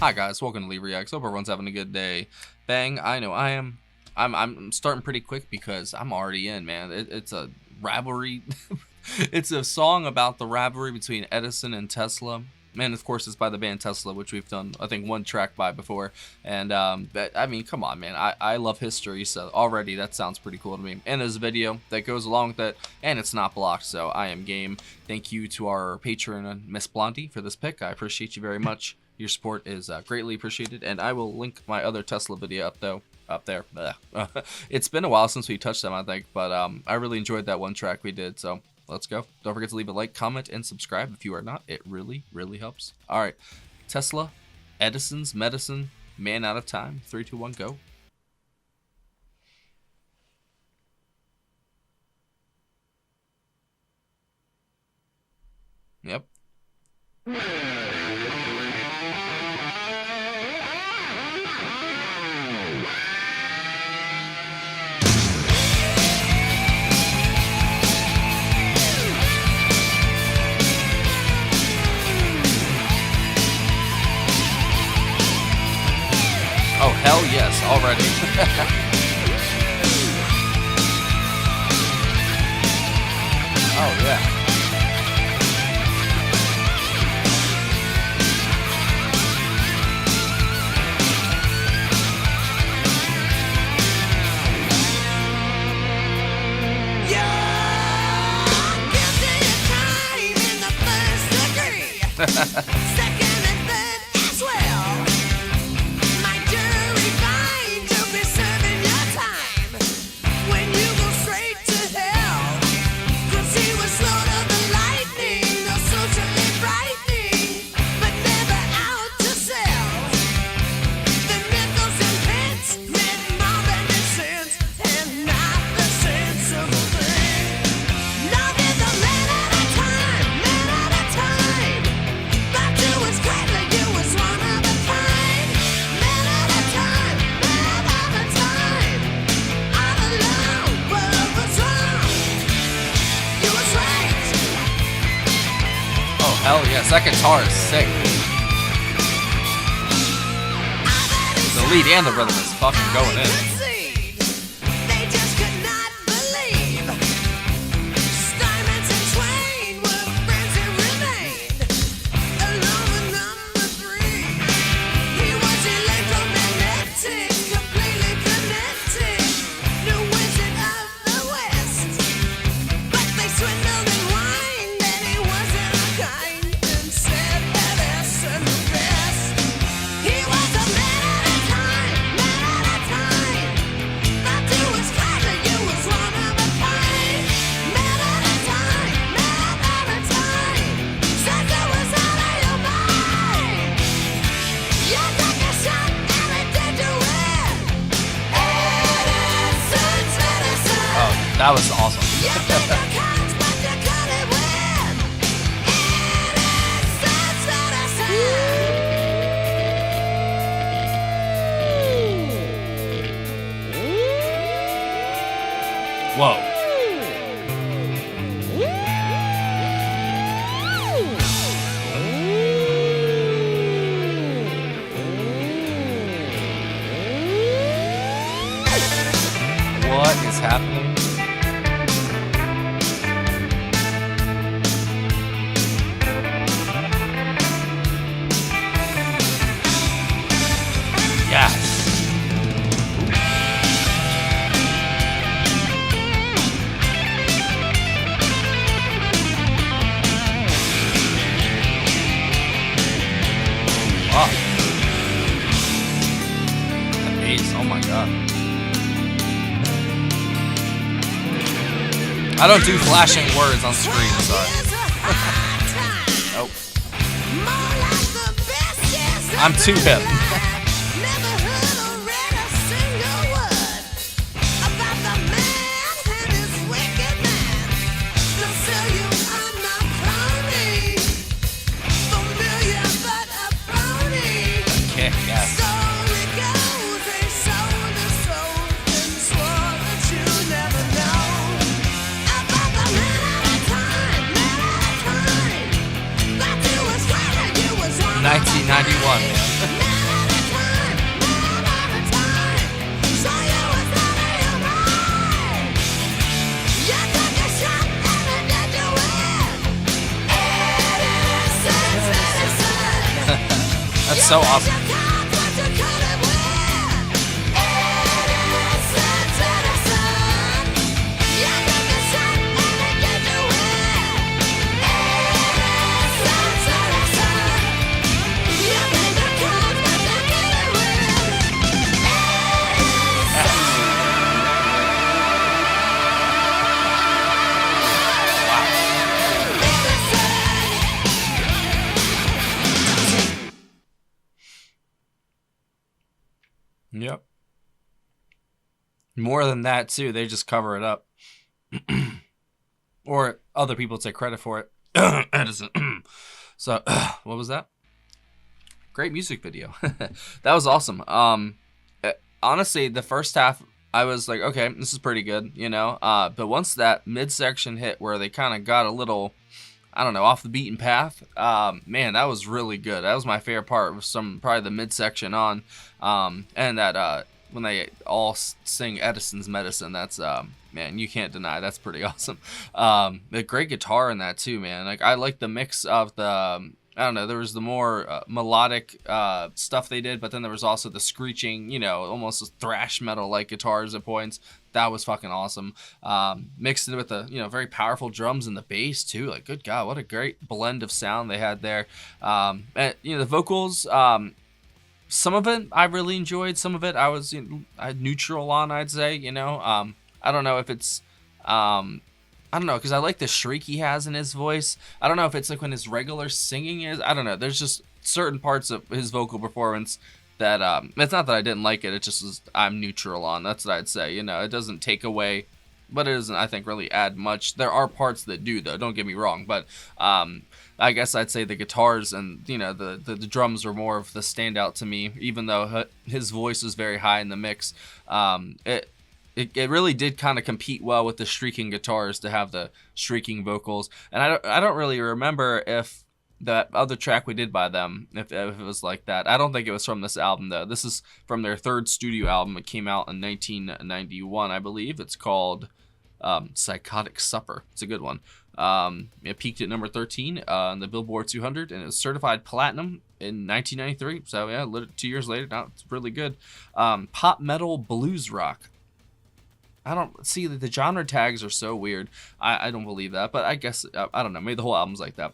Hi guys, welcome to Lee Reacts. Hope everyone's having a good day. Bang, I know I am. I'm starting pretty quick because I'm already in, man. It's a rivalry. It's a song about the rivalry between Edison and Tesla. And of course, it's by the band Tesla, which we've done, I think, one track by before. And but, I mean, come on, man. I love history, so already that sounds pretty cool to me. And there's a video that goes along with it, and it's not blocked, so I am game. Thank you to our patron, Miss Blondie, for this pick. I appreciate you very much. Your support is greatly appreciated, and I will link my other Tesla video up there. It's been a while since we touched them, I think, but I really enjoyed that one track we did, so let's go. Don't forget to leave a like, comment, and subscribe if you are not. It really, really helps. All right, Tesla, Edison's Medicine, Man Out of Time. 3, 2, 1, go. Yep. Oh, hell yes, already. Oh, yeah. Second and third as well. My jury finds you'll be serving your time when you go straight to hell. 'Cause he was sort of the lightning, no socially frightening, but never out to sell. The nickels and pence meant more than the cents, and not the sensible thing. Love is a man at a time, man at a time. But you was great, like you was one of a kind. Man at a time, man at a time. All alone, what was wrong? You was right. Oh, hell yes, that guitar is sick. The lead and the rhythm is fucking going in. They just could not believe Steinmetz and Twain were friends who remained. Along with number 3, he was electromagnetic, completely connected, the wizard of the West. But they swindled and whined that he wasn't a kind, and said Edison the best. He was a man at a time, man at a time. Thought you was clever, you was one of a kind. Man at a time, man at a time. Said you was out of your mind. You took a shot and it did you in. Edison's medicine. Oh, that was awesome. You played the cards, but you couldn't win. Edison's medicine. Whoa. What is happening? Yes. Wow. That bass, oh my god. I don't do flashing words on screen, sorry. Nope. I'm too hip. Never heard or read a single word about the man and his wicked man. They'll sell you I'm not phony. Familiar but a phony. Okay, yes. Story goes, they sold their soul and swore that you never know about the man at a time, man at a time. That you was clever, you was one of a 1991, man. kind. so awesome. Yep. More than that, too. They just cover it up. Or other people take credit for it. Edison. So, what was that? Great music video. That was awesome. Honestly, the first half, I was like, okay, this is pretty good, you know? But once that midsection hit where they kind of got a little, I don't know, off the beaten path, man, that was really good. That was my favorite part, was probably the midsection on. And that when they all sing Edison's Medicine, that's man, you can't deny that's pretty awesome. The great guitar in that too, man. Like I like the mix of the I don't know, there was the more melodic stuff they did, but then there was also the screeching, you know, almost thrash metal like guitars at points. That was fucking awesome. Mixed in with the, you know, very powerful drums and the bass too. Like, good God, what a great blend of sound they had there. And, you know, the vocals, some of it I really enjoyed. Some of it I was neutral on, I'd say, you know. I don't know if it's, I don't know, because I like the shriek he has in his voice. I don't know if it's like when his regular singing is. I don't know. There's just certain parts of his vocal performance that, it's not that I didn't like it. It just was, I'm neutral on. That's what I'd say. You know, it doesn't take away, but it doesn't, I think, really add much. There are parts that do, though. Don't get me wrong. But, I guess I'd say the guitars and, you know, the drums are more of the standout to me, even though his voice is very high in the mix. It really did kind of compete well with the shrieking guitars to have the shrieking vocals. And I don't really remember if that other track we did by them, if it was like that. I don't think it was from this album, though. This is from their third studio album. It came out in 1991, I believe. It's called Psychotic Supper. It's a good one. It peaked at number 13 on the Billboard 200, and it was certified platinum in 1993. So, yeah, 2 years later, now it's really good. Pop metal blues rock. I don't see the genre tags are so weird. I don't believe that, but I guess I don't know. Maybe the whole album's like that.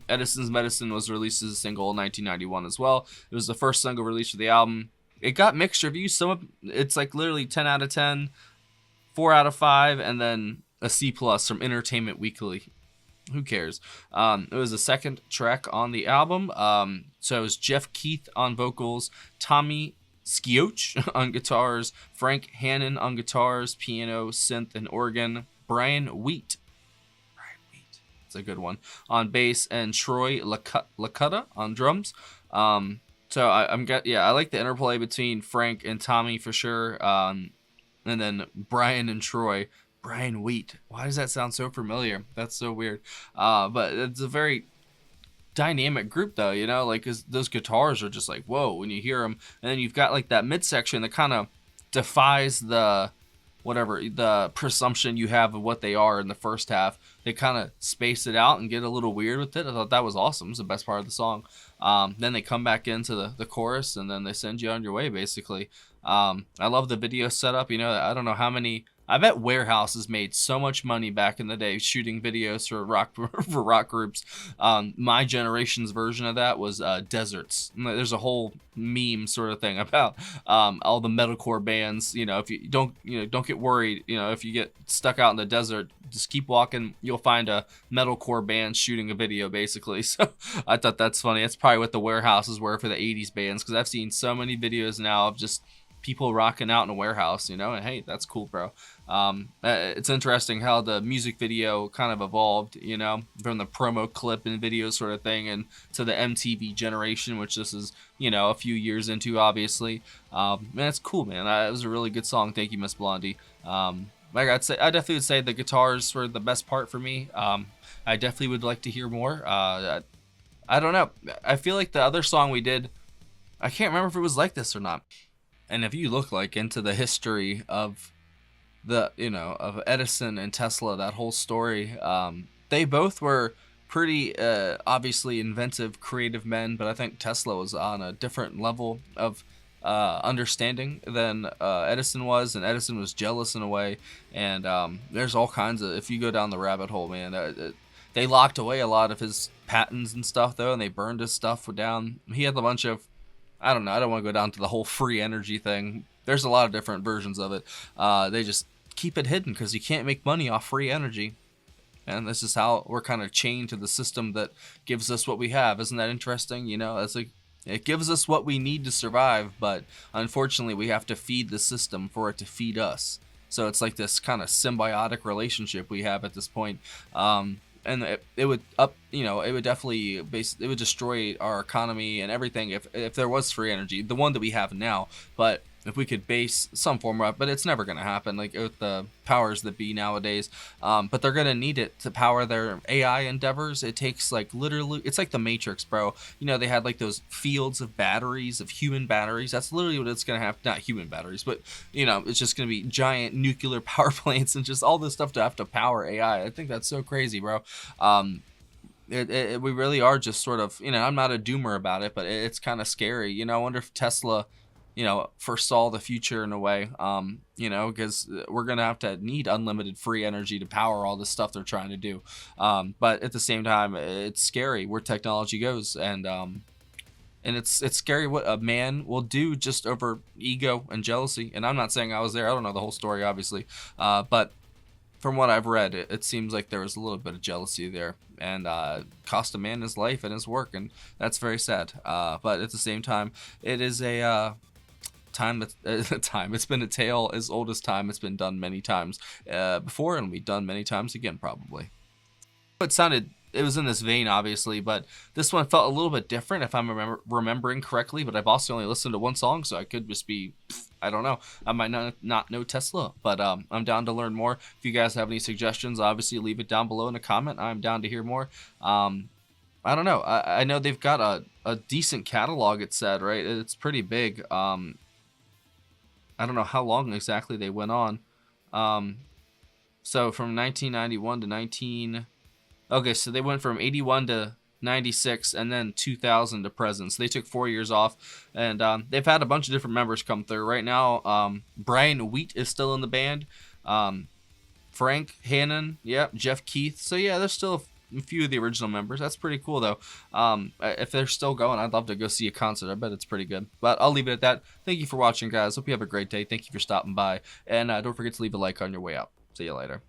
Edison's Medicine was released as a single in 1991 as well. It was the first single released for the album. It got mixed reviews. Some of it's like literally 10 out of 10, 4 out of 5, and then a C+ from Entertainment Weekly. Who cares? It was the second track on the album. So it was Jeff Keith on vocals, Tommy Skioch on guitars, Frank Hannon on guitars, piano, synth, and organ, Brian Wheat, it's a good one, on bass, and Troy Lakutta on drums. So I like the interplay between Frank and Tommy for sure, and then Brian and Troy. Brian Wheat. Why does that sound so familiar? That's so weird. But it's a very dynamic group, though, you know, like, 'cause those guitars are just like, whoa, when you hear them. And then you've got like that midsection that kind of defies the presumption you have of what they are in the first half. They kind of space it out and get a little weird with it. I thought that was awesome. It's the best part of the song. Then they come back into the chorus, and then they send you on your way, basically. I love the video setup. You know, I don't know how many. I bet Warehouses made so much money back in the day shooting videos for rock groups. My generation's version of that was Deserts. There's a whole meme sort of thing about all the metalcore bands. You know, if you don't get worried. You know, if you get stuck out in the desert, just keep walking. You'll find a metalcore band shooting a video, basically. So I thought that's funny. That's probably what the Warehouses were for the '80s bands, because I've seen so many videos now of just people rocking out in a warehouse, you know, and hey, that's cool, bro. It's interesting how the music video kind of evolved, you know, from the promo clip and video sort of thing, and to the MTV generation, which this is, you know, a few years into, obviously. Man, it's cool, man. It was a really good song. Thank you, Miss Blondie. Like I definitely would say the guitars were the best part for me. I definitely would like to hear more. I don't know. I feel like the other song we did, I can't remember if it was like this or not. And if you look like into the history of of Edison and Tesla, that whole story, they both were pretty obviously inventive, creative men, but I think Tesla was on a different level of understanding than Edison was, and Edison was jealous in a way. And there's all kinds of, if you go down the rabbit hole, man, they locked away a lot of his patents and stuff though, and they burned his stuff down. He had a bunch of, I don't know, I don't want to go down to the whole free energy thing. There's a lot of different versions of it. They just keep it hidden because you can't make money off free energy. And this is how we're kind of chained to the system that gives us what we have. Isn't that interesting? You know, it's like it gives us what we need to survive, but unfortunately we have to feed the system for it to feed us. So it's like this kind of symbiotic relationship we have at this point. And it would it would definitely it would destroy our economy and everything if there was free energy, the one that we have now. But if we could base some form of, but it's never going to happen, like with the powers that be nowadays. But they're going to need it to power their AI endeavors. It takes like literally, it's like the Matrix, bro. You know, they had like those fields of batteries, of human batteries. That's literally what it's going to have. Not human batteries, but you know, it's just going to be giant nuclear power plants and just all this stuff to have to power AI. I think that's so crazy, bro. We really are just sort of, you know, I'm not a doomer about it, but it's kind of scary. You know, I wonder if Tesla, you know, foresaw the future in a way, you know, because we're going to have to need unlimited free energy to power all this stuff they're trying to do. But at the same time, it's scary where technology goes. And it's scary what a man will do just over ego and jealousy. And I'm not saying I was there. I don't know the whole story, obviously. But from what I've read, it seems like there was a little bit of jealousy there, and cost a man his life and his work. And that's very sad. But at the same time, it is a it's been a tale as old as time. It's been done many times before, and will be done many times again, probably. It was in this vein, obviously, but this one felt a little bit different if I'm remembering correctly. But I've also only listened to one song, so I could just be, I don't know, I might not know Tesla, but I'm down to learn more. If you guys have any suggestions, obviously leave it down below in a comment. I'm down to hear more. I don't know, I know they've got a decent catalog, it said, right? It's pretty big. I don't know how long exactly they went on. So from 1991 to okay, so they went from 81 to 96 and then 2000 to present. So they took 4 years off, and they've had a bunch of different members come through. Right now, Brian Wheat is still in the band. Frank Hannon, Jeff Keith. So yeah, there's still a few of the original members. That's pretty cool though. If they're still going, I'd love to go see a concert. I bet it's pretty good. But I'll leave it at that. Thank you for watching, guys. Hope you have a great day. Thank you for stopping by, and don't forget to leave a like on your way out. See you later.